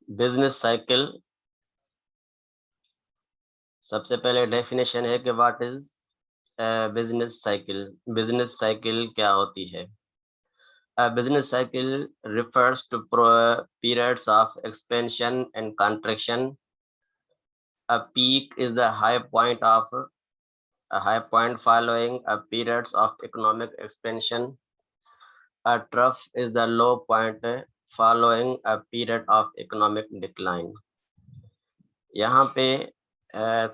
Business cycle, सबसे पहले definition है कि what is business cycle. Business cycle क्या होती है? A business cycle refers to periods of expansion and contraction. A peak is the high point following a periods of economic expansion. A trough is the low point following a period of economic decline. यहाँ पे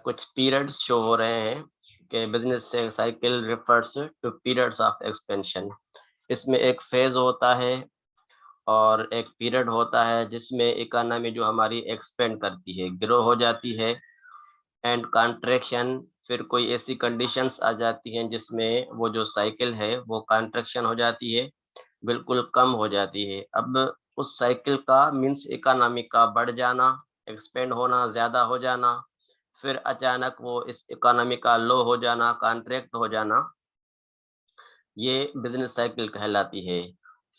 कुछ periods show हो रहे हैं कि business cycle refers to periods of expansion. इसमें एक phase होता है और एक पीरियड होता है जिसमें इकोनॉमी जो हमारी एक्सपेंड करती है, ग्रो हो जाती है, एंड कॉन्ट्रैक्शन, फिर कोई ऐसी कंडीशंस आ जाती हैं जिसमें वो जो साइकिल है वो कॉन्ट्रैक्शन हो जाती है, बिल्कुल कम हो जाती है। अब उस साइकिल का मीन्स इकोनॉमी का बढ़ जाना, एक्सपेंड होना, ज़्यादा हो जाना, फिर अचानक वो इस इकोनॉमी का लो हो जाना, कॉन्ट्रैक्ट हो जाना, ये बिजनेस साइकिल कहलाती है।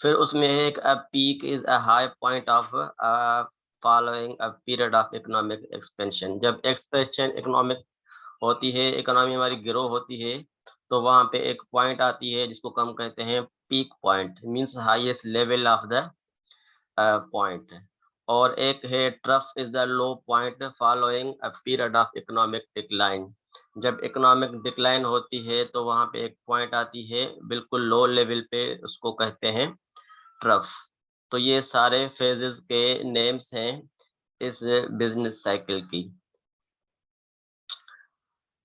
फिर उसमें एक peak is a high point of following a period of economic expansion. जब एक्सपेंशन इकोनॉमिक होती है, इकोनॉमी हमारी ग्रो होती है, तो वहाँ पे एक पॉइंट आती है जिसको हम कहते हैं peak point, means highest level of the point. और एक है trough is the low point following a period of economic decline. जब इकोनॉमिक डिक्लाइन होती है तो वहाँ पे एक पॉइंट आती है बिल्कुल लो लेवल पे, उसको कहते हैं ट्रफ। तो ये सारे फेजेस के नेम्स हैं इस बिजनेस साइकिल की।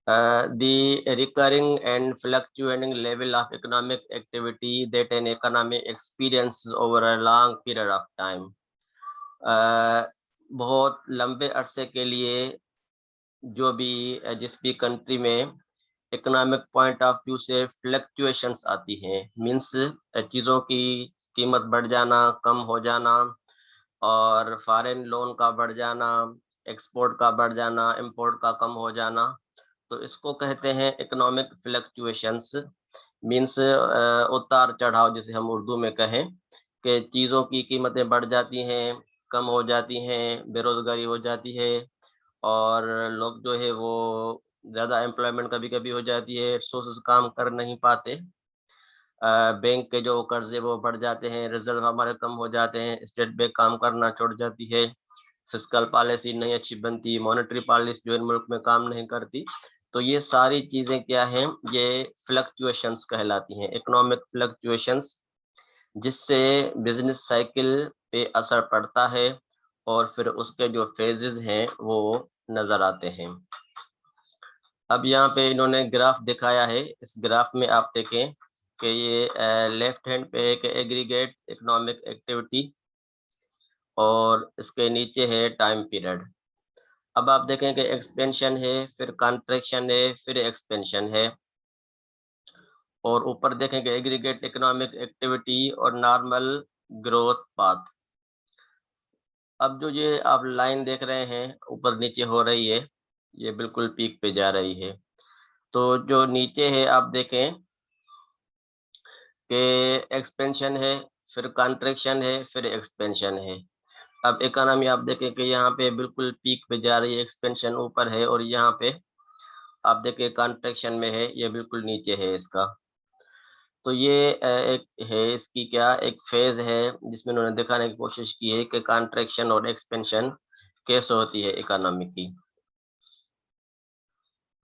The recurring and fluctuating level of economic activity that an economy experiences over a long period of time. बहुत लंबे अरसे के लिए जो भी जिस भी कंट्री में इकोनॉमिक पॉइंट ऑफ व्यू से फ्लक्चुएशंस आती हैं, मींस चीज़ों की कीमत बढ़ जाना, कम हो जाना, और फॉरेन लोन का बढ़ जाना, एक्सपोर्ट का बढ़ जाना, इंपोर्ट का कम हो जाना, तो इसको कहते हैं इकोनॉमिक फ्लक्चुएशंस। मींस उतार चढ़ाव, जिसे हम उर्दू में कहें कि चीज़ों की कीमतें बढ़ जाती हैं, कम हो जाती हैं, बेरोजगारी हो जाती है, और लोग जो है वो ज़्यादा एम्प्लॉयमेंट कभी-कभी हो जाती है, रिसोर्सेज काम कर नहीं पाते, बैंक के जो कर्जे वो बढ़ जाते हैं, रिजर्व हमारे कम हो जाते हैं, स्टेट बैंक काम करना छोड़ जाती है, फिस्कल पॉलिसी नहीं अच्छी बनती, मॉनेटरी पॉलिसी जो इन मुल्क में काम नहीं करती। तो ये सारी चीज़ें क्या हैं, ये फ्लक्चुएशंस कहलाती हैं, इकोनॉमिक फ्लक्चुएशंस, जिससे बिजनेस साइकिल पे असर पड़ता है और फिर उसके जो फेजेस हैं वो नज़र आते हैं। अब यहाँ पे इन्होंने ग्राफ दिखाया है, इस ग्राफ में आप देखें कि ये लेफ्ट हैंड पे एक एग्रीगेट इकोनॉमिक एक्टिविटी और इसके नीचे है टाइम पीरियड। अब आप देखें कि एक्सपेंशन है, फिर कॉन्ट्रैक्शन है, फिर एक्सपेंशन है, और ऊपर देखें कि एग्रीगेट इकोनॉमिक एक्टिविटी और नॉर्मल ग्रोथ पाथ। अब जो ये आप लाइन देख रहे हैं ऊपर नीचे हो रही है, ये बिल्कुल पीक पे जा रही है। तो जो नीचे है आप देखें कि एक्सपेंशन है, फिर कॉन्ट्रैक्शन है, फिर एक्सपेंशन है। अब इकोनॉमी आप देखें कि यहाँ पे बिल्कुल पीक पे जा रही है, एक्सपेंशन ऊपर है, और यहाँ पे आप देखें कॉन्ट्रैक्शन में है, ये बिल्कुल नीचे है इसका। तो ये एक है इसकी क्या एक फेज है जिसमें उन्होंने दिखाने की कोशिश की है कि कॉन्ट्रैक्शन और एक्सपेंशन कैसे होती है इकोनॉमी की।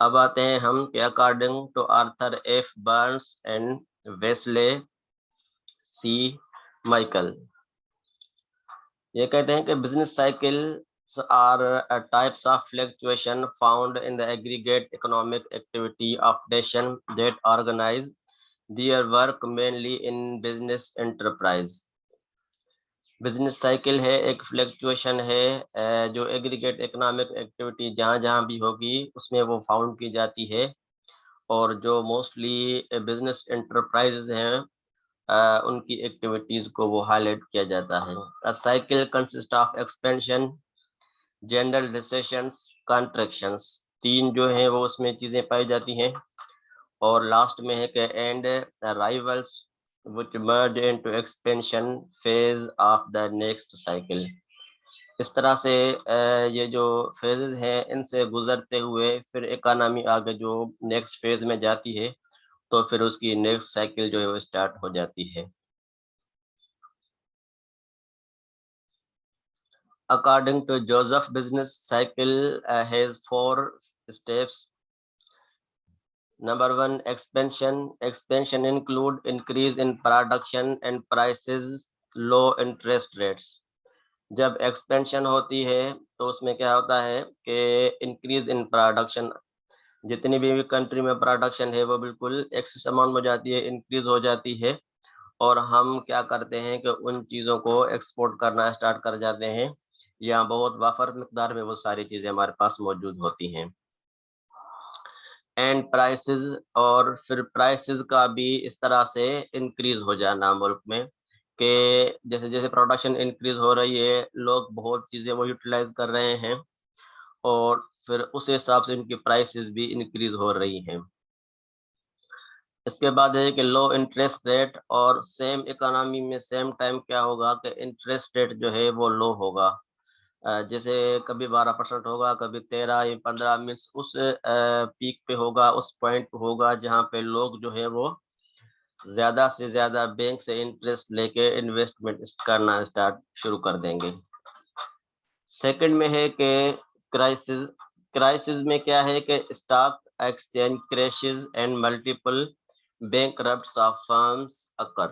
अब आते हैं हम कि according to Arthur F Burns and Wesley C Michael, ये कहते हैं कि business cycles are types of fluctuation found in the aggregate economic activity of nation that organize their work mainly in business enterprise. Business cycle है, एक fluctuation है जो aggregate economic activity जहाँ जहाँ भी होगी उसमें वो फाउंड की जाती है, और जो मोस्टली बिजनेस एंटरप्राइजेज हैं उनकी एक्टिविटीज को वो हाईलाइट किया जाता है। अ cycle consist of expansion general recessions, contractions, 3 जो है वो उसमें चीजें पाई जाती हैं। और लास्ट में है कि and arrivals which merge into expansion phase of the next cycle. इस तरह से ये जो फेजेस हैं इनसे गुजरते हुए फिर इकोनॉमी आगे जो नेक्स्ट फेज में जाती है, तो फिर उसकी नेक्स्ट साइकिल जो है वो स्टार्ट हो जाती है। According to Joseph, business cycle has 4 steps. Number 1, expansion. Expansion include increase in production and prices, low interest rates. जब एक्सपेंशन होती है तो उसमें क्या होता है कि इंक्रीज इन प्रोडक्शन, जितनी भी कंट्री में प्रोडक्शन है वो बिल्कुल एक्सेस अमाउंट में जाती है, इंक्रीज हो जाती है, और हम क्या करते हैं कि उन चीज़ों को एक्सपोर्ट करना स्टार्ट कर जाते हैं, या बहुत वाफर मिकदार में वो सारी चीज़ें हमारे पास मौजूद होती हैं। एंड प्राइसेस, और फिर प्राइसेस का भी इस तरह से इंक्रीज हो जाना मुल्क में, कि जैसे जैसे प्रोडक्शन इंक्रीज हो रही है, लोग बहुत चीज़ें वो यूटिलाइज कर रहे हैं, और फिर उस हिसाब से इनकी प्राइसेस भी इंक्रीज हो रही हैं। इसके बाद है कि लो इंटरेस्ट रेट, और सेम इकोनॉमी में सेम टाइम क्या होगा कि इंटरेस्ट रेट जो है वो लो होगा। जैसे कभी 12% होगा, कभी 13 या 15, मीन्स उस पीक पे होगा, उस पॉइंट पे होगा जहाँ पे लोग जो है वो ज्यादा से ज्यादा बैंक से इंटरेस्ट लेके इन्वेस्टमेंट करना स्टार्ट शुरू कर देंगे। सेकंड में है कि क्राइसिस। क्राइसिस में क्या है कि stock exchange crashes and multiple bankrupts of firms occur.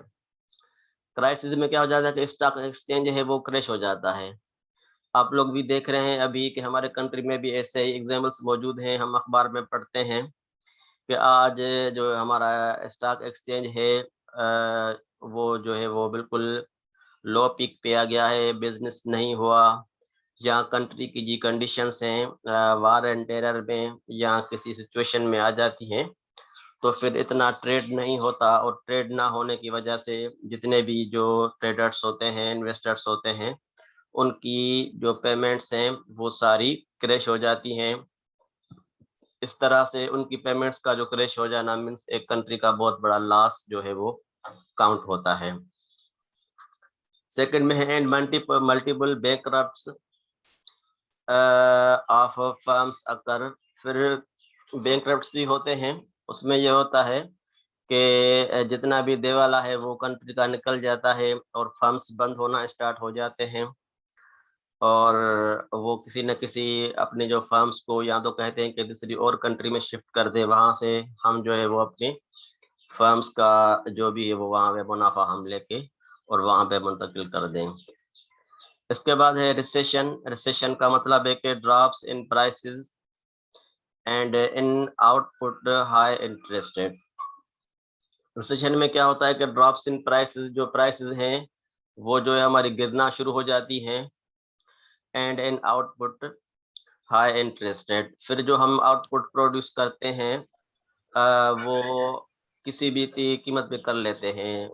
Crisis में क्या हो जाता है कि स्टॉक एक्सचेंज है वो क्रैश हो जाता है। आप लोग भी देख रहे हैं अभी कि हमारे कंट्री में भी ऐसे एग्जाम्पल्स मौजूद हैं, हम अखबार में पढ़ते हैं कि आज जो हमारा स्टॉक एक्सचेंज है वो जो है वो बिल्कुल लो पीक पे आ गया है, बिजनेस नहीं हुआ, या कंट्री की जी कंडीशंस हैं वार एंड टेरर में या किसी सिचुएशन में आ जाती हैं, तो फिर इतना ट्रेड नहीं होता, और ट्रेड ना होने की वजह से जितने भी जो ट्रेडर्स होते हैं, इन्वेस्टर्स होते हैं, उनकी जो पेमेंट्स हैं वो सारी क्रैश हो जाती हैं। इस तरह से उनकी पेमेंट्स का जो क्रैश हो जाना मीन्स एक कंट्री का बहुत बड़ा लॉस जो है वो काउंट होता है। सेकंड में है and multiple bankrupts of firms अकर। फिर बैंकरप्ट्स भी होते हैं, उसमें ये होता है कि जितना भी देवाला है वो कंट्री का निकल जाता है और फर्म्स बंद होना स्टार्ट हो जाते हैं, और वो किसी न किसी अपने जो फर्म्स को या तो कहते हैं कि दूसरी और कंट्री में शिफ्ट कर दे, वहां से हम जो है वो अपनी फर्म्स का जो भी है वो वहां पे मुनाफा हम लेके और वहां पे मुंतकिल कर दें। इसके बाद है रिसेशन। रिसेशन का मतलब है कि drops in prices and in output high interest rate. Recession में क्या होता है कि ड्रॉप्स इन प्राइसेस, जो प्राइसेस हैं वो जो है हमारी गिरना शुरू हो जाती हैं, and in output high interest rate. फिर जो हम आउटपुट प्रोड्यूस करते हैं वो किसी भी कीमत पे कर लेते हैं,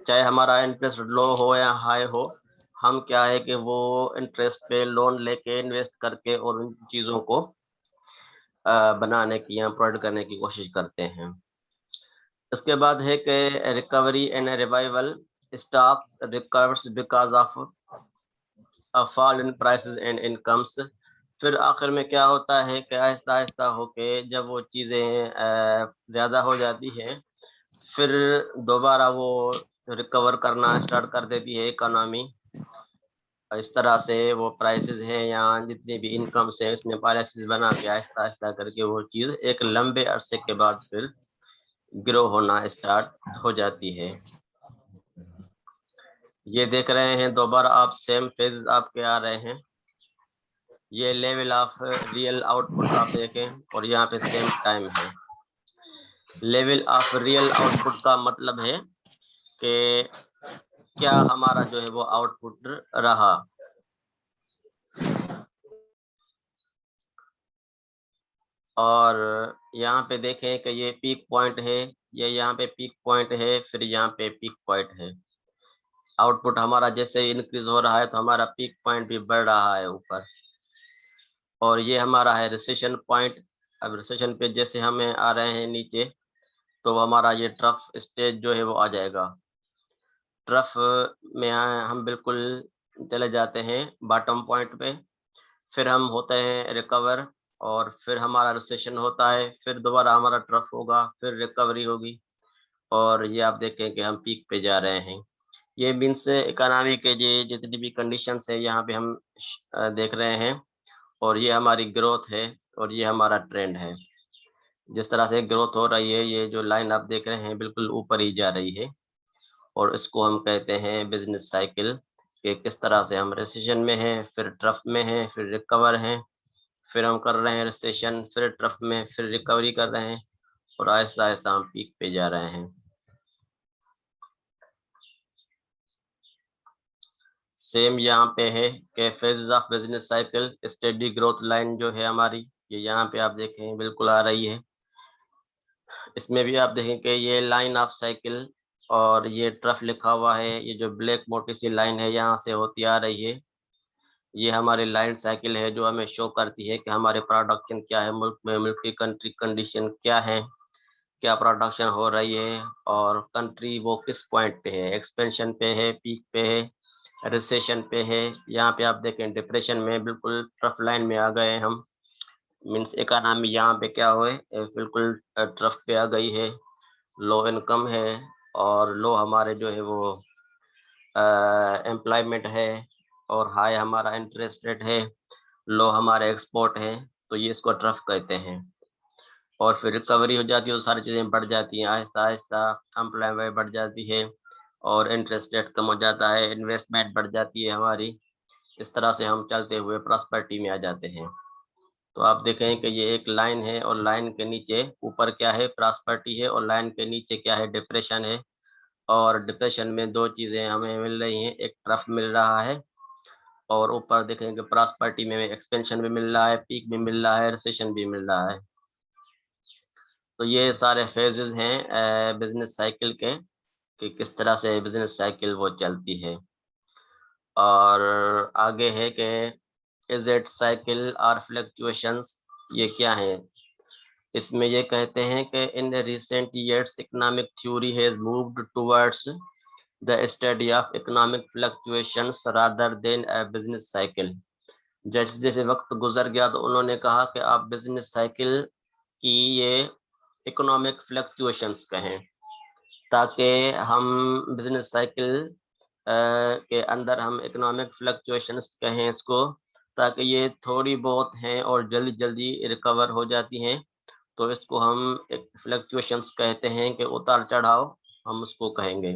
चाहे हमारा इंटरेस्ट लो हो या हाई हो, हम क्या है कि वो इंटरेस्ट पे लोन लेके इन्वेस्ट करके और उन चीज़ों को बनाने की या प्रोवाइड करने की कोशिश करते हैं। इसके बाद है कि recovery and revival. Stocks recovers because of fall in prices and incomes. फिर आखिर में क्या होता है कि आहिस्ता आहिस्ता होके जब वो चीज़ें ज़्यादा हो जाती हैं, फिर दोबारा वो रिकवर करना स्टार्ट कर देती है इकोनॉमी। इस तरह से वो प्राइसेस हैं या जितनी भी इनकम्स है उसमें पॉलिसीज बना के आहिस्ता आहिस्ता करके वो चीज़ एक लंबे अरसे के बाद फिर ग्रो होना स्टार्ट हो जाती है। ये देख रहे हैं दोबारा आप सेम फेजेस आपके आ रहे हैं, ये लेवल ऑफ रियल आउटपुट आप देखें, और यहाँ पे सेम टाइम है। लेवल ऑफ रियल आउटपुट का मतलब है कि क्या हमारा जो है वो आउटपुट रहा। और यहाँ पे देखें कि ये पीक पॉइंट है, ये यहाँ पे पीक पॉइंट है, फिर यहाँ पे पीक पॉइंट है। आउटपुट हमारा जैसे इंक्रीज हो रहा है तो हमारा पीक पॉइंट भी बढ़ रहा है ऊपर। और ये हमारा है रिसेशन पॉइंट। अब रिसेशन पे जैसे हमें आ रहे हैं नीचे, तो हमारा ये ट्रफ स्टेज जो है वो आ जाएगा। ट्रफ में हम बिल्कुल चले जाते हैं बॉटम पॉइंट पे, फिर हम होते हैं रिकवर, और फिर हमारा रिसेशन होता है, फिर दोबारा हमारा ट्रफ होगा, फिर रिकवरी होगी, और ये आप देखें कि हम पीक पे जा रहे हैं। ये मीन्स इकोनॉमी के ये जितनी भी कंडीशंस है यहाँ पे हम देख रहे हैं, और ये हमारी ग्रोथ है, और ये हमारा ट्रेंड है। जिस तरह से ग्रोथ हो रही है, ये जो लाइन आप देख रहे हैं बिल्कुल ऊपर ही जा रही है, और इसको हम कहते हैं बिजनेस साइकिल, कि किस तरह से हम रिसेशन में हैं, फिर ट्रफ में हैं, फिर रिकवर हैं, फिर हम कर रहे हैं रिसेशन, फिर ट्रफ में, फिर रिकवरी कर रहे हैं, और आहिस्ता आहिस्ता हम पीक पे जा रहे हैं। सेम यहाँ पे है कि phases of business cycle, steady growth line जो है हमारी, ये यहाँ पे आप देखें बिल्कुल आ रही है। इसमें भी आप देखें कि ये लाइन ऑफ साइकिल और ये ट्रफ लिखा हुआ है, ये जो ब्लैक मोटी सी लाइन है यहाँ से होती आ रही है, ये हमारी लाइन साइकिल है जो हमें शो करती है कि हमारे प्रोडक्शन क्या है, मुल्क में, मुल्क की कंट्री कंडीशन क्या है, क्या प्रोडक्शन हो रही है, और कंट्री वो किस पॉइंट पे है, एक्सपेंशन पे है, पीक पे है, रिसेशन पे है। यहाँ पे आप देखें डिप्रेशन में, बिल्कुल ट्रफ लाइन में आ गए हम, मीन्स इकोनॉमी यहाँ पे क्या हुए, बिल्कुल ट्रफ पे आ गई है, लो इनकम है, और लो हमारे जो है वो एम्प्लॉयमेंट है, और हाई हमारा इंटरेस्ट रेट है, लो हमारे एक्सपोर्ट है, तो ये इसको ट्रफ कहते हैं। और फिर रिकवरी हो जाती है तो सारी चीज़ें बढ़ जाती हैं, आहिस्ता आहिस्ता एम्प्लॉयमेंट बढ़ जाती है, और इंटरेस्ट रेट कम हो जाता है, इन्वेस्टमेंट बढ़ जाती है हमारी। इस तरह से हम चलते हुए प्रॉस्पेरिटी में आ जाते हैं। तो आप देखें कि ये एक लाइन है, और लाइन के नीचे ऊपर क्या है, प्रॉस्पेरिटी है, और लाइन के नीचे क्या है, डिप्रेशन है। और डिप्रेशन में दो चीज़ें हमें मिल रही हैं, एक ट्रफ मिल रहा है, और ऊपर देखेंगे प्रॉस्पेरिटी में एक्सपेंशन भी मिल रहा है, पीक भी मिल रहा है, रिसेशन भी मिल रहा है। तो ये सारे फेजेस हैं बिजनेस साइकिल के, कि किस तरह से बिजनेस साइकिल वो चलती है। और आगे है कि इज इट साइकिल और फ्लक्चुएशंस, ये क्या है। इसमें ये कहते हैं कि in recent years economic theory has moved towards the study of economic fluctuations rather than a business cycle. जैसे जैसे वक्त गुजर गया तो उन्होंने कहा कि आप बिजनेस साइकिल की ये इकोनॉमिक फ्लक्चुएशंस कहें, ताकि हम बिजनेस साइकिल के अंदर हम इकोनॉमिक फ्लक्चुएशंस कहें इसको, ताकि ये थोड़ी बहुत हैं और जल्दी जल्दी रिकवर हो जाती हैं, तो इसको हम एक फ्लक्चुएशंस कहते हैं, कि उतार चढ़ाव हम उसको कहेंगे।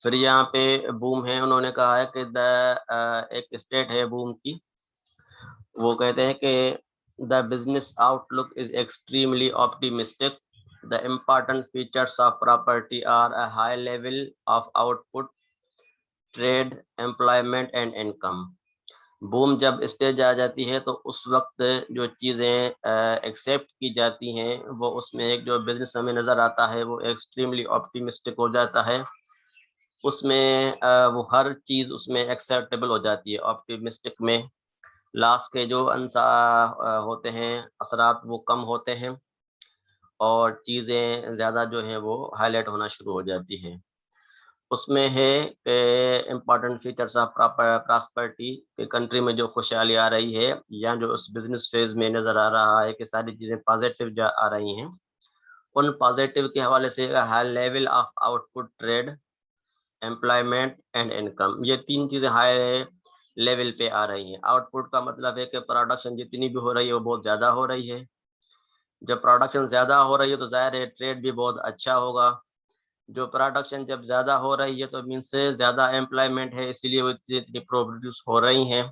फिर यहाँ पे बूम है, उन्होंने कहा है कि एक स्टेट है बूम की, वो कहते हैं कि the business outlook is extremely optimistic, the important features of property are a high level of output, trade, employment and income. Boom जब स्टेज आ जाती है तो उस वक्त जो चीज़ें एक्सेप्ट की जाती हैं, वो उसमें एक जो बिजनेस हमें नज़र आता है वो एक्सट्रीमली ऑप्टिमिस्टिक हो जाता है, उसमें वो हर चीज़ उसमें एक्सेप्टेबल हो जाती है ऑप्टिमिस्टिक में। लॉस के जो होते हैं, असरात वो कम होते हैं, और चीज़ें ज़्यादा जो हैं वो हाईलाइट होना शुरू हो जाती हैं। उसमें है कि इम्पॉर्टेंट फीचर्स ऑफ प्रॉस्पेरिटी, कि कंट्री में जो खुशहाली आ रही है, या जो उस बिजनेस फेज में नज़र आ रहा है कि सारी चीज़ें पॉजिटिव आ रही हैं, उन पॉजिटिव के हवाले से high level of output, trade, employment and income, ये तीन चीज़ें हाई लेवल पे आ रही हैं। आउटपुट का मतलब है कि प्रोडक्शन जितनी भी हो रही है वो बहुत ज़्यादा हो रही है। जब प्रोडक्शन ज़्यादा हो रही है तो ज़ाहिर है ट्रेड भी बहुत अच्छा होगा। जो प्रोडक्शन जब ज़्यादा हो रही है तो मीन्स से ज़्यादा एम्प्लॉयमेंट है, इसीलिए वो चीज़ें इतनी प्रोड्यूस हो रही हैं,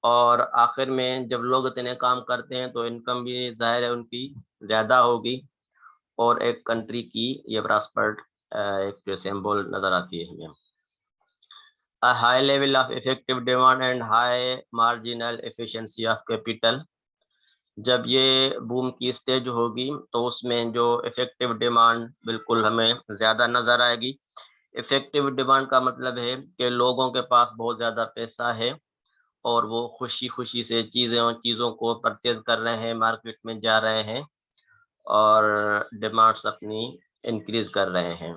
और आखिर में जब लोग इतने काम करते हैं तो इनकम भी ज़ाहिर है उनकी ज़्यादा होगी, और एक कंट्री की ये प्रॉस्पर्ड एक जो सिंबल नज़र आती है हमें। A high level of effective demand and high marginal efficiency of capital, जब ये बूम की स्टेज होगी तो उसमें जो इफेक्टिव डिमांड बिल्कुल हमें ज़्यादा नज़र आएगी। इफेक्टिव डिमांड का मतलब है कि लोगों के पास बहुत ज़्यादा पैसा है, और वो खुशी से चीज़ों को परचेज कर रहे हैं, मार्केट में जा रहे हैं और डिमांड्स अपनी इंक्रीज कर रहे हैं।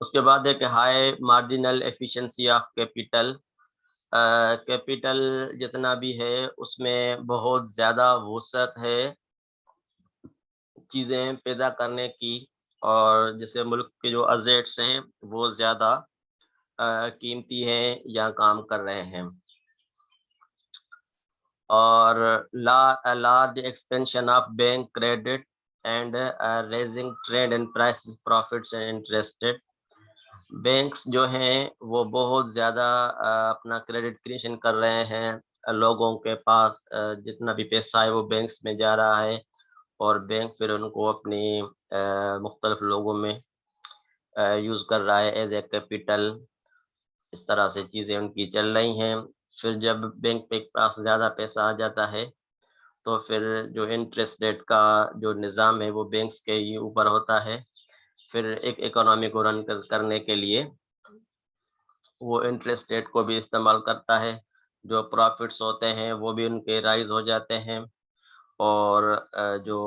उसके बाद है कि high marginal efficiency of capital. Capital जितना भी है उसमें बहुत ज़्यादा वसअत है चीज़ें पैदा करने की, और जैसे मुल्क के जो असेट्स हैं वो ज़्यादा कीमती हैं या काम कर रहे हैं। और large expansion of bank credit and raising trend in prices profits and interested. Banks जो हैं वो बहुत ज़्यादा अपना क्रेडिट क्रिएशन कर रहे हैं, लोगों के पास जितना भी पैसा है वो बैंक्स में जा रहा है और बैंक फिर उनको अपनी मुख्तलिफ लोगों में यूज़ कर रहा है एज ए कैपिटल। इस तरह से चीज़ें उनकी चल रही हैं। फिर जब बैंक के पास ज़्यादा पैसा आ जाता है तो फिर जो इंटरेस्ट रेट का जो निज़ाम है वो बैंक्स के ही ऊपर होता है। फिर एक इकोनॉमी को रन करने के लिए वो इंटरेस्ट रेट को भी इस्तेमाल करता है। जो प्रॉफिट्स होते हैं वो भी उनके राइज़ हो जाते हैं और जो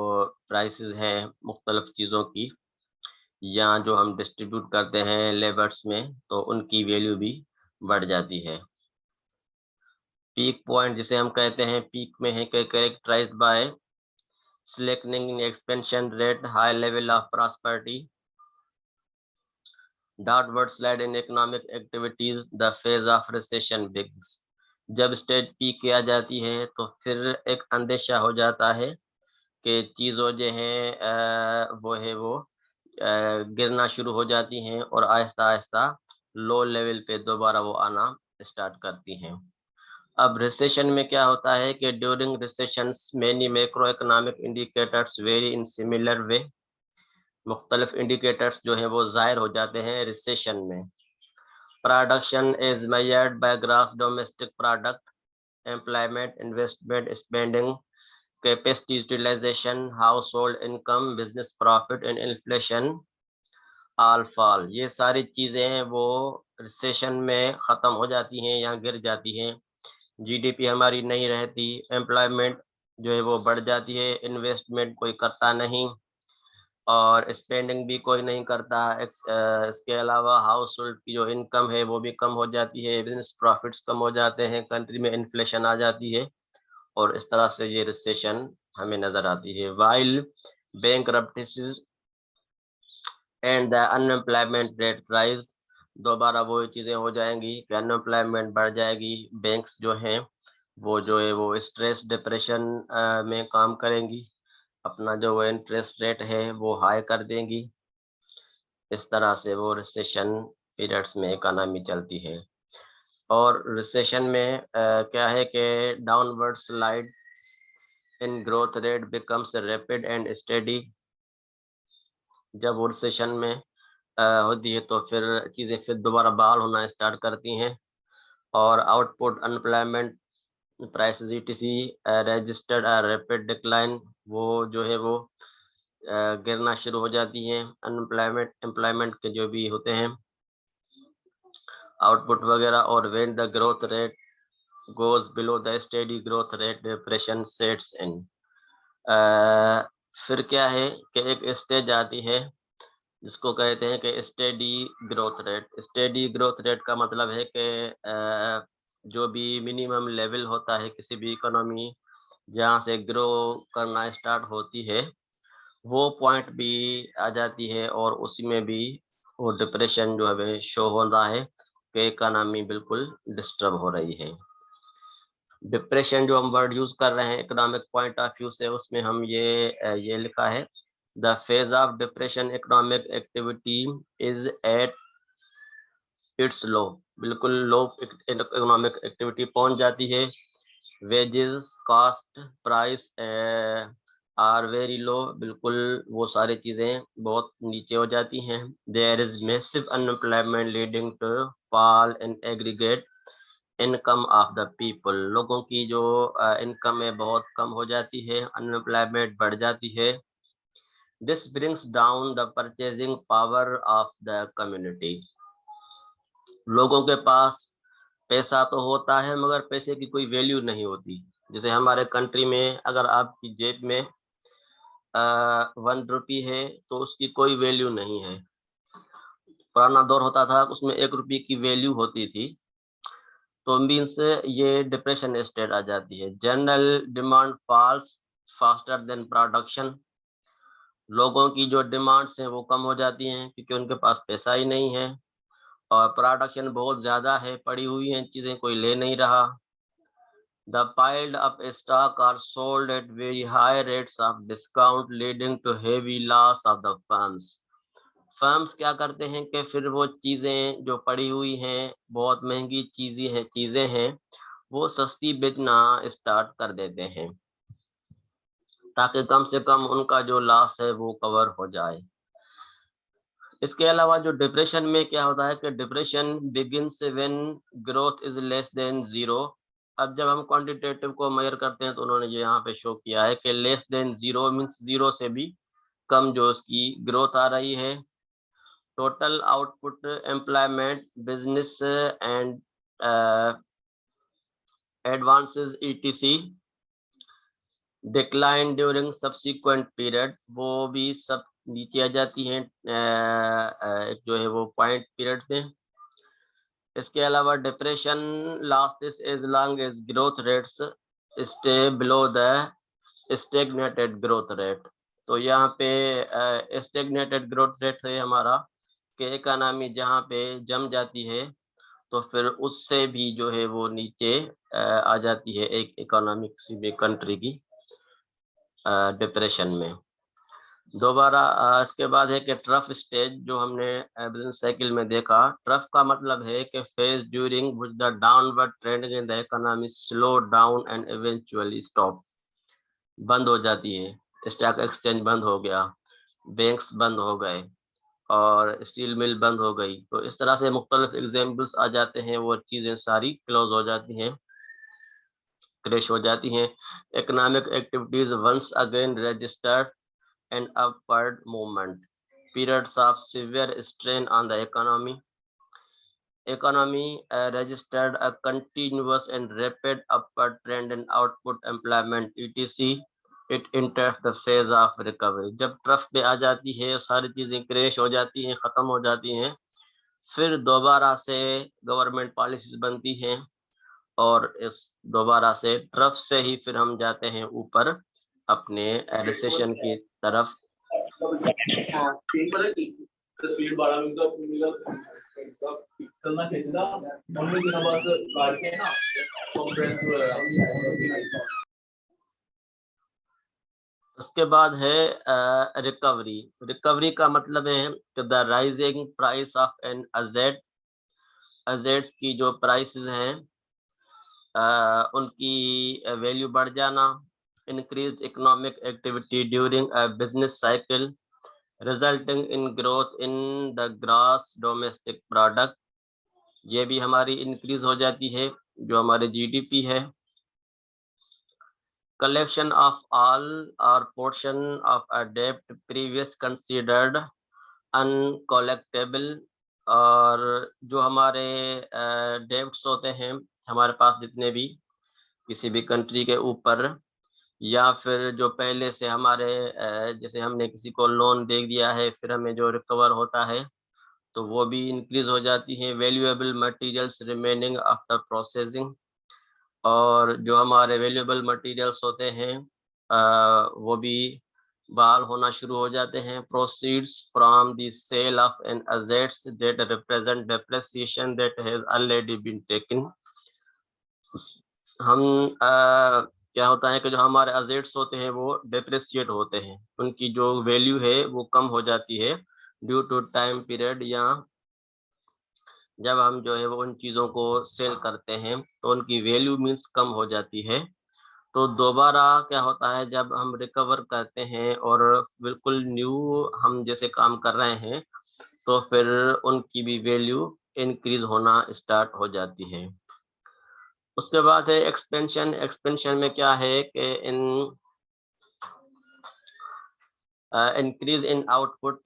प्राइसेस हैं मुख्तलिफ चीज़ों की या जो हम डिस्ट्रीब्यूट करते हैं लेबर्स में तो उनकी वैल्यू भी बढ़ जाती है। पीक पॉइंट जिसे हम कहते हैं पीक में है characterised by slackening expansion rate, high level of prosperity, downward slide in economic activities, the phase of recession begins। जब स्टेज पीक पे आ जाती है तो फिर एक अंदेशा हो जाता है कि चीज़ों जो हैं वो गिरना शुरू हो जाती हैं और आहिस्ता-आहिस्ता लो लेवल पे दोबारा वो आना स्टार्ट करती हैं। अब रिसेशन में क्या होता है कि during recessions many macro economic indicators very in similar way. मुख्तलिफ इंडिकेटर्स जो हैं वो ज़ाहिर हो जाते हैं रिसेशन में। Production is measured by gross domestic product, employment, investment, spending, capacity utilisation, household income, business profit and inflation all fall. ये सारी चीज़ें वो रिसेशन में ख़त्म हो जाती हैं या गिर जाती हैं। जीडीपी हमारी नहीं रहती, एम्प्लॉयमेंट जो है वो बढ़ जाती है, इन्वेस्टमेंट कोई करता नहीं और स्पेंडिंग भी कोई नहीं करता। इसके अलावा हाउस होल्ड की जो इनकम है वो भी कम हो जाती है, बिजनेस प्रॉफिट्स कम हो जाते हैं, कंट्री में इन्फ्लेशन आ जाती है और इस तरह से ये रिसेशन हमें नज़र आती है। While bankruptcies and the unemployment rate rise, दोबारा वही चीज़ें हो जाएंगी कि अनएम्प्लॉयमेंट बढ़ जाएगी, बैंक्स जो हैं वो जो है वो स्ट्रेस डिप्रेशन में काम करेंगी, अपना जो वो इंटरेस्ट रेट है वो हाई कर देंगी। इस तरह से वो रिसेशन पीरियड्स में इकोनॉमी चलती है। और रिसेशन में क्या है कि downward slide in growth rate becomes rapid and steady. जब वो रिसेशन में होती है तो फिर चीज़ें फिर दोबारा बहाल होना स्टार्ट करती हैं और output unemployment prices etc registered rapid decline, वो जो है वो गिरना शुरू हो जाती हैं। अनएम्प्लॉयमेंट एम्प्लॉयमेंट के जो भी होते हैं आउटपुट वगैरह, और when the growth rate goes below the steady growth rate depression sets in. फिर क्या है कि एक स्टेज आती है जिसको कहते हैं कि steady growth rate. Steady growth rate का मतलब है कि जो भी मिनिमम लेवल होता है किसी भी इकोनॉमी जहाँ से ग्रो करना स्टार्ट होती है वो पॉइंट भी आ जाती है और उसी में भी वो डिप्रेशन जो है शो होता है कि इकोनॉमी बिल्कुल डिस्टर्ब हो रही है। डिप्रेशन जो हम वर्ड यूज कर रहे हैं इकोनॉमिक पॉइंट ऑफ व्यू से उसमें हम ये लिखा है the phase of depression economic activity is at its low. बिल्कुल लो इकोनॉमिक एक्टिविटी पहुंच जाती है। Wages cost price are very low, बिल्कुल वो सारी चीज़ें बहुत नीचे हो जाती हैं। There is massive unemployment leading to fall in aggregate income of the people. लोगों की जो इनकम है बहुत कम हो जाती है, अनएम्प्लॉयमेंट बढ़ जाती है। This brings down the purchasing power of the community. लोगों के पास पैसा तो होता है मगर पैसे की कोई वैल्यू नहीं होती। जैसे हमारे कंट्री में अगर आपकी जेब में 1 रुपी है तो उसकी कोई वैल्यू नहीं है। पुराना दौर होता था उसमें 1 रुपये की वैल्यू होती थी। तो मीन्स ये डिप्रेशन स्टेट आ जाती है। General demand falls faster than production. लोगों की जो डिमांड्स हैं वो कम हो जाती हैं क्योंकि उनके पास पैसा ही नहीं है, और प्रोडक्शन बहुत ज़्यादा है, पड़ी हुई हैं चीज़ें, कोई ले नहीं रहा। The piled up stock are sold at very high rates of discount leading to heavy loss of the firms. Firms क्या करते हैं कि फिर वो चीज़ें जो पड़ी हुई हैं, बहुत महंगी चीज़ें हैं, वो सस्ती बेचना स्टार्ट कर देते हैं ताकि कम से कम उनका जो लॉस है वो कवर हो जाए। इसके अलावा जो डिप्रेशन में क्या होता है कि depression begins when growth is less than zero. अब जब हम क्वांटिटेटिव को मेजर करते हैं तो उन्होंने ये यहाँ पे शो किया है कि less than zero means zero से भी कम जो उसकी ग्रोथ आ रही है। Total output, employment, business and advances etc decline during subsequent period, वो भी सब नीचे आ जाती हैं जो है वो पॉइंट पीरियड में। इसके अलावा depression lasts as long as growth rates stay below the stagnated growth rate. तो यहाँ पे स्टेगनेटेड ग्रोथ रेट है हमारा कि इकोनॉमी जहाँ पे जम जाती है तो फिर उससे भी जो है वो नीचे आ जाती है एक इकोनॉमी किसी भी कंट्री की डिप्रेशन में। दोबारा इसके बाद है कि ट्रफ स्टेज जो हमने बिजनेस साइकिल में देखा। ट्रफ का मतलब है कि phase during which the downward trend in the economy slow down and eventually stop. बंद हो जाती है, स्टॉक एक्सचेंज बंद हो गया, बैंक्स बंद हो गए और स्टील मिल बंद हो गई। तो इस तरह से मुख्तलिफ एग्जाम्पल्स आ जाते हैं, वो चीज़ें सारी क्लोज हो जाती हैं, क्रैश हो जाती हैं। Economic activities once again registered an upward movement. Periods of severe strain on the economy. Economy registered a continuous and rapid upward trend in output, employment, etc. It enters the phase of recovery. जब trough पे आ जाती है, सारी चीजें crash हो जाती हैं, खत्म हो जाती हैं, फिर दोबारा से गवर्नमेंट पॉलिसीज बनती हैं और इस दोबारा से ट्रफ से ही फिर हम जाते हैं ऊपर अपने रिसेशन की तरफ। तस्वीर 12 मिनट का पिक्सल ना खींचना, मम्मी की नवाज काट के ना कॉन्फ्रेंस में। उसके बाद है रिकवरी। रिकवरी का मतलब है कि the rising price of an asset, assets की जो प्राइसेस हैं उनकी वैल्यू बढ़ जाना। Increased economic activity during a business cycle resulting in growth in the gross domestic product. ये भी हमारी इंक्रीज हो जाती है जो हमारे जीडीपी है। collection of all or portion of a debt previous considered uncollectible, और जो हमारे डेब्ट्स होते हैं हमारे पास जितने भी किसी भी कंट्री के ऊपर, या फिर जो पहले से हमारे जैसे हमने किसी को लोन दे दिया है फिर हमें जो रिकवर होता है तो वो भी इंक्रीज हो जाती है। Valuable materials remaining after processing, और जो हमारे वैल्यूएबल मटेरियल्स होते हैं वो भी बहाल होना शुरू हो जाते हैं। Proceeds from the sale of an assets that represent depreciation that has already been taken. हम क्या होता है कि जो हमारे असेट्स होते हैं वो डेप्रिसिएट होते हैं, उनकी जो वैल्यू है वो कम हो जाती है ड्यू टू टाइम पीरियड, या जब हम जो है वो उन चीज़ों को सेल करते हैं तो उनकी वैल्यू मीन्स कम हो जाती है। तो दोबारा क्या होता है जब हम रिकवर करते हैं और बिल्कुल न्यू हम जैसे काम कर रहे हैं तो फिर उनकी भी वैल्यू इंक्रीज होना स्टार्ट हो जाती है। उसके बाद है एक्सपेंशन। एक्सपेंशन में क्या है कि इन increase in output,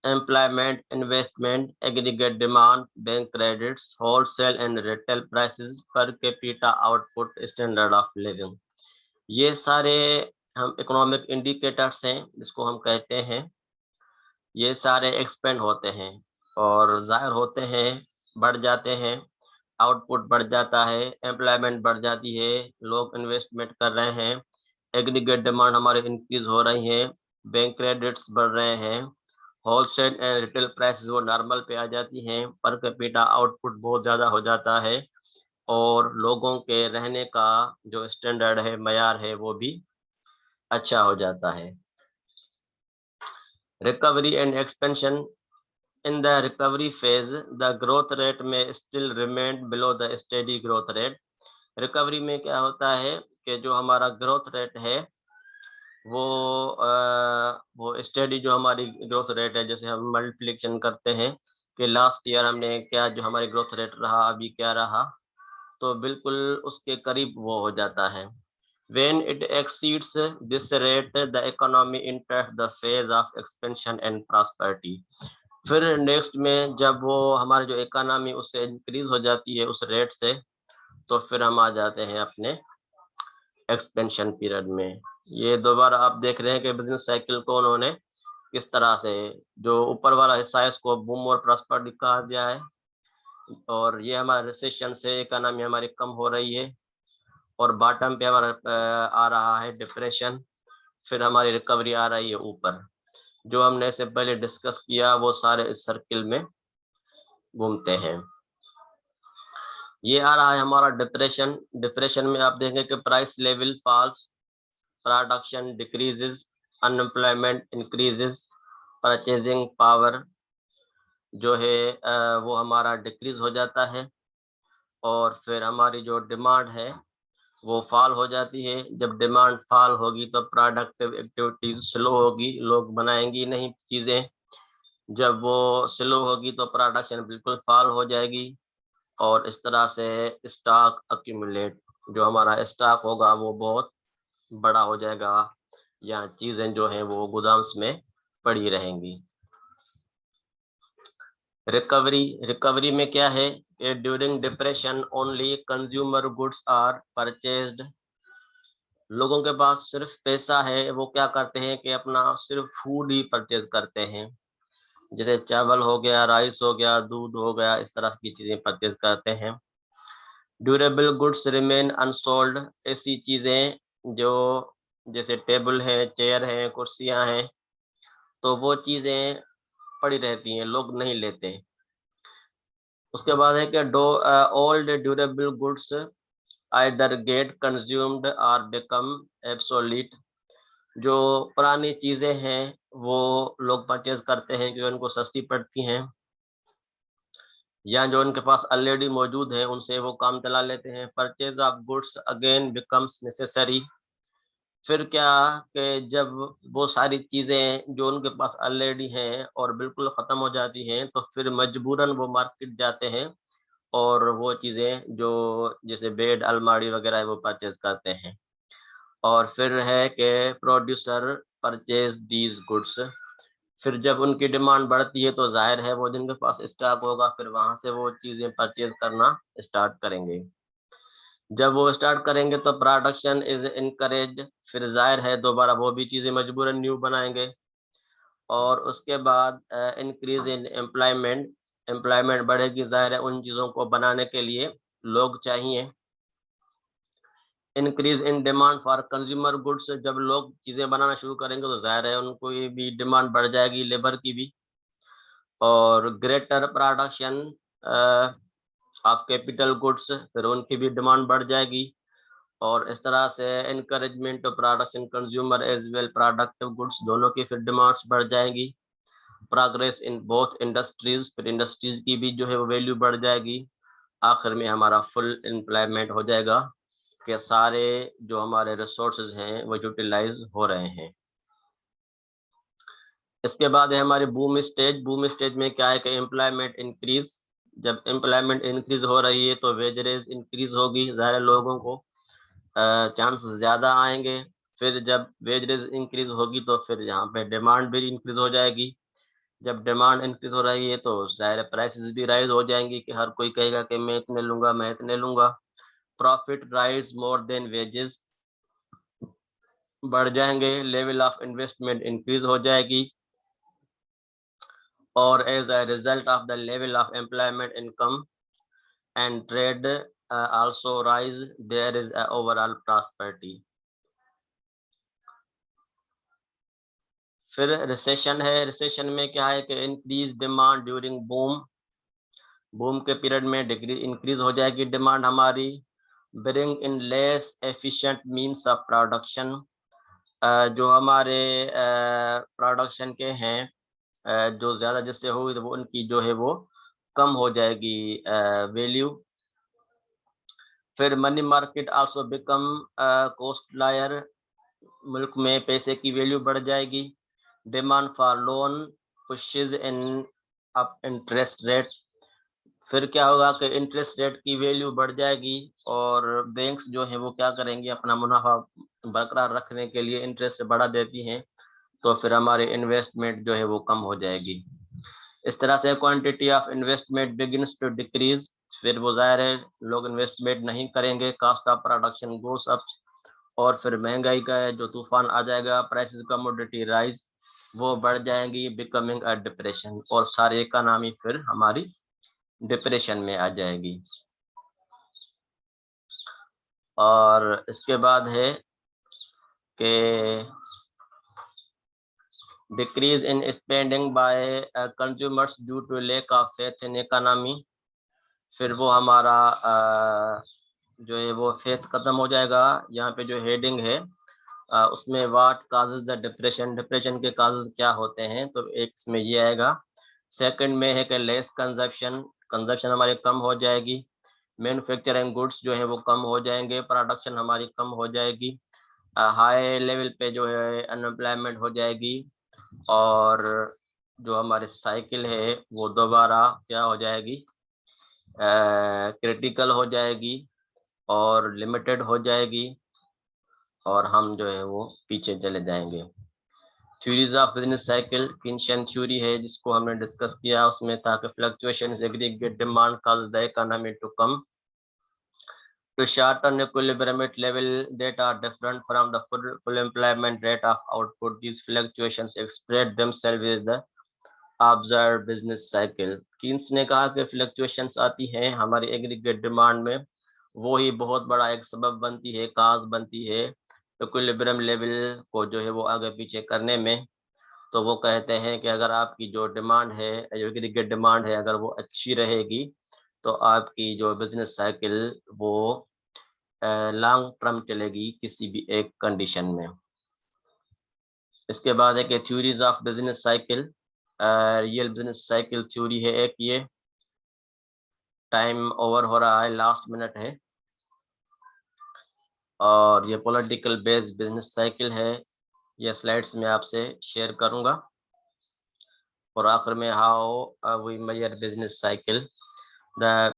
employment, investment, aggregate demand, bank credits, wholesale and retail prices, per capita output, standard of living. ये सारे हम इकोनॉमिक इंडिकेटर्स हैं जिसको हम कहते हैं, ये सारे एक्सपेंड होते हैं और जाहिर होते हैं, बढ़ जाते हैं, आउटपुट बढ़ जाता है, एम्प्लॉयमेंट बढ़ जाती है, लोग इन्वेस्टमेंट कर रहे हैं, एग्रीगेट डिमांड हमारे इंक्रीज हो रही है, बैंक क्रेडिट्स बढ़ रहे हैं, होलसेल एंड रिटेल प्राइसेस वो नॉर्मल पे आ जाती हैं, पर कैपिटा आउटपुट बहुत ज़्यादा हो जाता है और लोगों के रहने का जो स्टैंडर्ड है, मयार है, वो भी अच्छा हो जाता है। Recovery and expansion. In the recovery phase, the growth rate may still remain below the steady growth rate. Recovery में क्या होता है कि जो हमारा ग्रोथ रेट है वो स्टेडी जो हमारी ग्रोथ रेट है, जैसे हम मल्टीप्लिकेशन करते हैं कि लास्ट ईयर हमने क्या जो हमारी ग्रोथ रेट रहा, अभी क्या रहा, तो बिल्कुल उसके करीब वो हो जाता है। When it exceeds this rate, the economy enters the phase of expansion and prosperity. फिर नेक्स्ट में जब वो हमारी जो इकोनॉमी उससे इंक्रीज हो जाती है उस रेट से, तो फिर हम आ जाते हैं अपने एक्सपेंशन पीरियड में। ये दोबारा आप देख रहे हैं कि बिजनेस साइकिल को उन्होंने किस तरह से, जो ऊपर वाला हिस्सा है इसको बूम और प्रॉस्पेरिटी कहा गया है, और ये हमारा रिसेशन से इकोनॉमी हमारी कम हो रही है, और बॉटम पे हमारा आ रहा है डिप्रेशन, फिर हमारी रिकवरी आ रही है ऊपर। जो हमने इससे पहले डिस्कस किया वो सारे इस सर्किल में घूमते हैं। ये आ रहा है हमारा डिप्रेशन। डिप्रेशन में आप देखेंगे कि price level falls, production decreases, unemployment increases, purchasing power जो है वो हमारा डिक्रीज हो जाता है, और फिर हमारी जो डिमांड है वो फॉल हो जाती है। जब डिमांड फॉल होगी तो प्रोडक्टिव एक्टिविटीज स्लो होगी, लोग बनाएंगी नहीं चीज़ें। जब वो स्लो होगी तो प्रोडक्शन बिल्कुल फॉल हो जाएगी, और इस तरह से स्टॉक अक्यूमुलेट, जो हमारा स्टॉक होगा वो बहुत बड़ा हो जाएगा, या चीज़ें जो हैं वो गोदाम्स में पड़ी रहेंगी। रिकवरी में क्या है कि during depression only consumer goods are purchased. लोगों के पास सिर्फ पैसा है, वो क्या करते हैं कि अपना सिर्फ फूड ही परचेज करते हैं, जैसे चावल हो गया, राइस हो गया, दूध हो गया, इस तरह की चीजें परचेज करते हैं। Durable goods remain unsold. ऐसी चीजें जो जैसे टेबल है, चेयर है, कुर्सियां हैं, तो वो चीजें पड़ी रहती हैं, लोग नहीं लेते। उसके बाद है कि old durable goods either get consumed और बिकम एब्सोलीट। जो पुरानी चीजें हैं वो लोग परचेज करते हैं क्योंकि उनको सस्ती पड़ती हैं, या जो उनके पास ऑलरेडी मौजूद है उनसे वो काम चला लेते हैं। Purchase of goods again becomes necessary. फिर क्या कि जब वो सारी चीजें जो उनके पास ऑलरेडी हैं और बिल्कुल खत्म हो जाती हैं, तो फिर मजबूरन वो मार्केट जाते हैं और वो चीजें जो जैसे बेड, अलमारी वगैरह है वो परचेज करते हैं। और फिर है कि प्रोड्यूसर परचेज दीज गुड्स। फिर जब उनकी डिमांड बढ़ती है तो जाहिर है वो जिनके पास स्टॉक होगा फिर वहां से वो चीजें परचेज करना स्टार्ट करेंगे। जब वो स्टार्ट करेंगे तो प्रोडक्शन इज इनकरेज। फिर जाहिर है दोबारा वो भी चीजें मजबूरन न्यू बनाएंगे। और उसके बाद इंक्रीज इन एम्प्लॉयमेंट। एम्प्लॉयमेंट बढ़ेगी, जाहिर है उन चीजों को बनाने के लिए लोग चाहिए। Increase in demand for consumer goods. जब लोग चीजें बनाना शुरू करेंगे तो जाहिर है उनको भी डिमांड बढ़ जाएगी, लेबर की भी। और greater production of capital goods, फिर उनकी भी डिमांड बढ़ जाएगी। और इस तरह से encouragement of production consumer as well productive goods, दोनों की फिर डिमांड्स बढ़ जाएंगी। प्रोग्रेस इन बोथ इंडस्ट्रीज, फिर इंडस्ट्रीज की भी जो है वो वैल्यू बढ़ जाएगी। आखिर में हमारा फुल एम्प्लॉयमेंट हो जाएगा कि सारे जो हमारे रिसोर्सेज हैं वो यूटिलाइज हो रहे हैं। इसके बाद है हमारी बूम स्टेज। बूम स्टेज में क्या है कि एम्प्लॉयमेंट इंक्रीज। जब एम्प्लॉयमेंट इंक्रीज हो रही है तो वेजरेज इंक्रीज होगी, ज़्यादा लोगों को चांस ज़्यादा आएंगे। फिर जब वेजेस इंक्रीज होगी तो फिर यहाँ पे डिमांड भी इंक्रीज हो जाएगी। जब डिमांड इंक्रीज हो रही है तो ज़ाहिर प्राइसेस भी राइज हो जाएंगी कि हर कोई कहेगा कि मैं इतने लूंगा, मैं इतने लूंगा। Profit rise more than wages, बढ़ जाएंगे। लेवल ऑफ इन्वेस्टमेंट इंक्रीज हो जाएगी। और as a result of the level of employment, income and trade also rise, there is a overall prosperity. फिर रिसेशन है। रिसेशन में क्या है कि increase demand during boom, boom के पीरियड में डिग्री इंक्रीज हो जाएगी डिमांड हमारी। Bring in less efficient means of production, जो हमारे प्रोडक्शन के हैं जो ज़्यादा जिससे हुई तो वो उनकी जो है वो कम हो जाएगी वैल्यू। फिर money market also become costlier, मुल्क में पैसे की वैल्यू बढ़ जाएगी। Demand for loan pushes in up interest rate, फिर क्या होगा कि इंटरेस्ट रेट की वैल्यू बढ़ जाएगी और बैंक्स जो है वो क्या करेंगे, अपना मुनाफा बरकरार रखने के लिए इंटरेस्ट बढ़ा देती हैं, तो फिर हमारी इन्वेस्टमेंट जो है वो कम हो जाएगी। इस तरह से quantity of investment begins to decrease, फिर वो ज़ाहिर है लोग इन्वेस्टमेंट नहीं करेंगे। Cost of production goes up, और फिर महंगाई का जो तूफान आ जाएगा, प्राइसेस कमोडिटी राइज, वो बढ़ जाएंगी। बिकमिंग अ डिप्रेशन, और सारी इकोनॉमी फिर हमारी डिप्रेशन में आ जाएगी। और इसके बाद है कि decrease in spending by consumers due to lack of faith in economy, फिर वो हमारा जो है वो फेथ खत्म हो जाएगा। यहाँ पे जो हेडिंग है उसमें what causes the depression, depression के काजेज क्या होते हैं, तो एक इसमें ये आएगा। सेकंड में है कि लेस कंजप्शन, कंजप्शन हमारी कम हो जाएगी। मैन्युफैक्चरिंग गुड्स जो है वो कम हो जाएंगे, प्रोडक्शन हमारी कम हो जाएगी। हाई लेवल पे जो है अनएम्प्लॉयमेंट हो जाएगी, और जो हमारी साइकिल है वो दोबारा क्या हो जाएगी, क्रिटिकल हो जाएगी और लिमिटेड हो जाएगी, और हम जो है वो पीछे चले जाएंगे। Theories of business cycle, Keynesian theory है जिसको हमने डिस्कस किया, उसमें था कि fluctuations aggregate demand cause the economy to come to short-term equilibrium at level that are different from the full employment rate of output. These fluctuations express themselves as the observed business cycle. Keynes ने कहा कि fluctuations आती हैं हमारी aggregate demand में, वो ही बहुत बड़ा एक सबब बनती है, काज बनती है इक्विलिब्रियम लेवल को जो है वो आगे पीछे करने में। तो वो कहते हैं कि अगर आपकी जो डिमांड है, जो एग्रीगेट डिमांड है, अगर वो अच्छी रहेगी तो आपकी जो बिजनेस साइकिल वो लॉन्ग टर्म चलेगी किसी भी एक कंडीशन में। इसके बाद है कि theories of business cycle, real business cycle theory है एक, ये टाइम ओवर हो रहा है, लास्ट मिनट है। और ये पॉलिटिकल बेस्ड बिजनेस साइकिल है, ये स्लाइड्स में आपसे शेयर करूंगा। और आखिर में how we measure business cycle, the